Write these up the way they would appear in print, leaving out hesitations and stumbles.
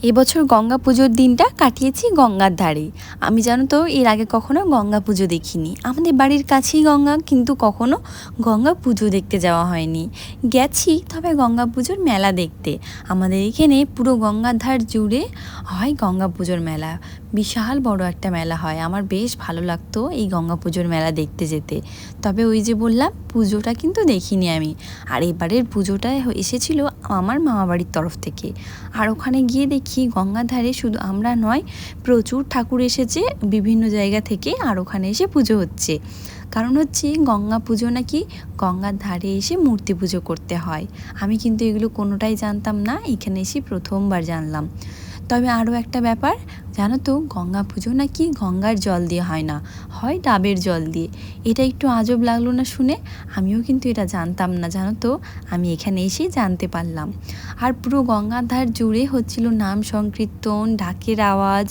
এবছর গঙ্গা পুজোর দিনটা কাটিয়েছি গঙ্গার ধারে। আমি জানো তো এর আগে কখনো গঙ্গা পুজো দেখিনি। আমাদের বাড়ির কাছেই গঙ্গা, কিন্তু কখনো গঙ্গা পুজো দেখতে যাওয়া হয়নি। গেছি তবে গঙ্গা পুজোর মেলা দেখতে। আমাদের এখানে পুরো গঙ্গার ধার জুড়ে হয় গঙ্গা পুজোর মেলা। বিশাল বড় একটা মেলা হয়। আমার বেশ ভালো লাগতো এই গঙ্গা পুজোর মেলা দেখতে যেতে। তবে ওই যে বললাম, পুজোটা কিন্তু দেখিনি আমি। আর এবারের পুজোটা এসেছিল আমার মামাবাড়ির তরফ থেকে। আর ওখানে গিয়ে দেখি গঙ্গার ধারে শুধু আমরা নয়, প্রচুর ঠাকুর এসেছে বিভিন্ন জায়গা থেকে। আর ওখানে এসে পুজো হচ্ছে। কারণ হচ্ছে গঙ্গা পুজো নাকি গঙ্গার ধারে এসে মূর্তি পুজো করতে হয়। আমি কিন্তু এগুলো কোনোটাই জানতাম না, এখানে এসে প্রথমবার জানলাম। তবে আরও একটা ব্যাপার জানো তো, গঙ্গা পুজো নাকি গঙ্গার জল দিয়ে হয় না, হয় ডাবের জল দিয়ে। এটা একটু আজব লাগলো না শুনে? আমিও কিন্তু এটা জানতাম না, জানো তো, আমি এখানে এসেই জানতে পারলাম। আর পুরো গঙ্গার ধার জুড়ে হচ্ছিল নাম সংকীর্তন, ঢাকের আওয়াজ।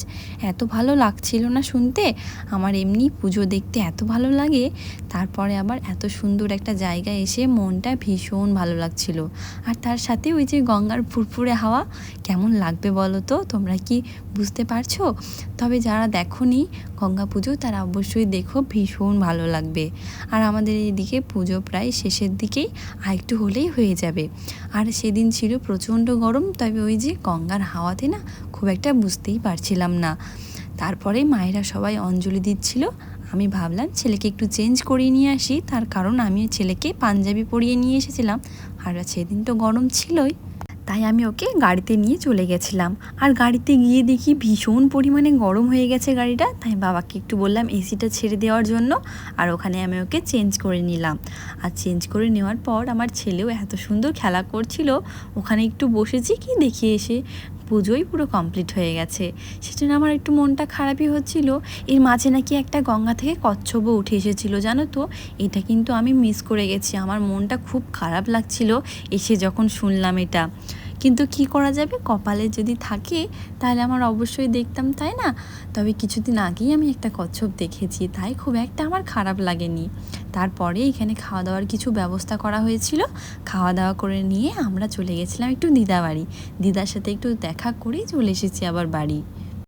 এত ভালো লাগছিল না শুনতে। আমার এমনি পুজো দেখতে এত ভালো লাগে, তারপরে আবার এত সুন্দর একটা জায়গায় এসে মনটা ভীষণ ভালো লাগছিল। আর তার সাথে ওই যে গঙ্গার ফুরফুরে হাওয়া, কেমন লাগবে বলো তো? তোমরা কি বুঝতে পারছো? তবে যারা দেখোনি গঙ্গা পুজো তারা অবশ্যই দেখো, ভীষণ ভালো লাগবে। আর আমাদের এইদিকে পুজো প্রায় শেষের দিকেই, আর একটু হলেই হয়ে যাবে। আর সেদিন ছিল প্রচণ্ড গরম, তবে ওই যে গঙ্গার হাওয়াতে না খুব একটা বুঝতেই পারছিলাম না। তারপরে মায়েরা সবাই অঞ্জলি দিচ্ছিল। আমি ভাবলাম ছেলেকে একটু চেঞ্জ করিয়ে নিয়ে আসি, তার কারণ আমি ছেলেকে পাঞ্জাবি পরিয়ে নিয়ে এসেছিলাম। আর সেদিন তো গরম ছিলই, তাই আমি ওকে গাড়িতে নিয়ে চলে গেছিলাম। আর গাড়িতে গিয়ে দেখি ভীষণ পরিমাণে গরম হয়ে গেছে গাড়িটা। তাই বাবাকে একটু বললাম এসিটা ছেড়ে দেওয়ার জন্য। আর ওখানে আমি ওকে চেঞ্জ করে নিলাম। আর চেঞ্জ করে নেওয়ার পর আমার ছেলেও এত সুন্দর খেলা করছিল, ওখানে একটু বসেছি, কি দেখি এসে পুজোই পুরো কমপ্লিট হয়ে গেছে। সেজন্য আমার একটু মনটা খারাপই হচ্ছিল। এর মাঝে নাকি একটা গঙ্গা থেকে কচ্ছপও উঠে এসেছিলো, জানো তো। এটা কিন্তু আমি মিস করে গেছি। আমার মনটা খুব খারাপ লাগছিল এসে যখন শুনলাম এটা। কিন্তু কি করা যাবে, কপালে যদি থাকে তাহলে আমার অবশ্যই দেখতাম, তাই না? তবে কিছুদিন আগেই আমি একটা কচ্ছপ দেখেছি, তাই খুব একটা আমার খারাপ লাগেনি। তারপরে এখানে খাওয়া দাওয়ার কিছু ব্যবস্থা করা হয়েছিল। খাওয়া দাওয়া করে নিয়ে আমরা চলে গেছিলাম একটু দিদা বাড়ি। দিদার সাথে একটু দেখা করেই চলে এসেছি আবার বাড়ি।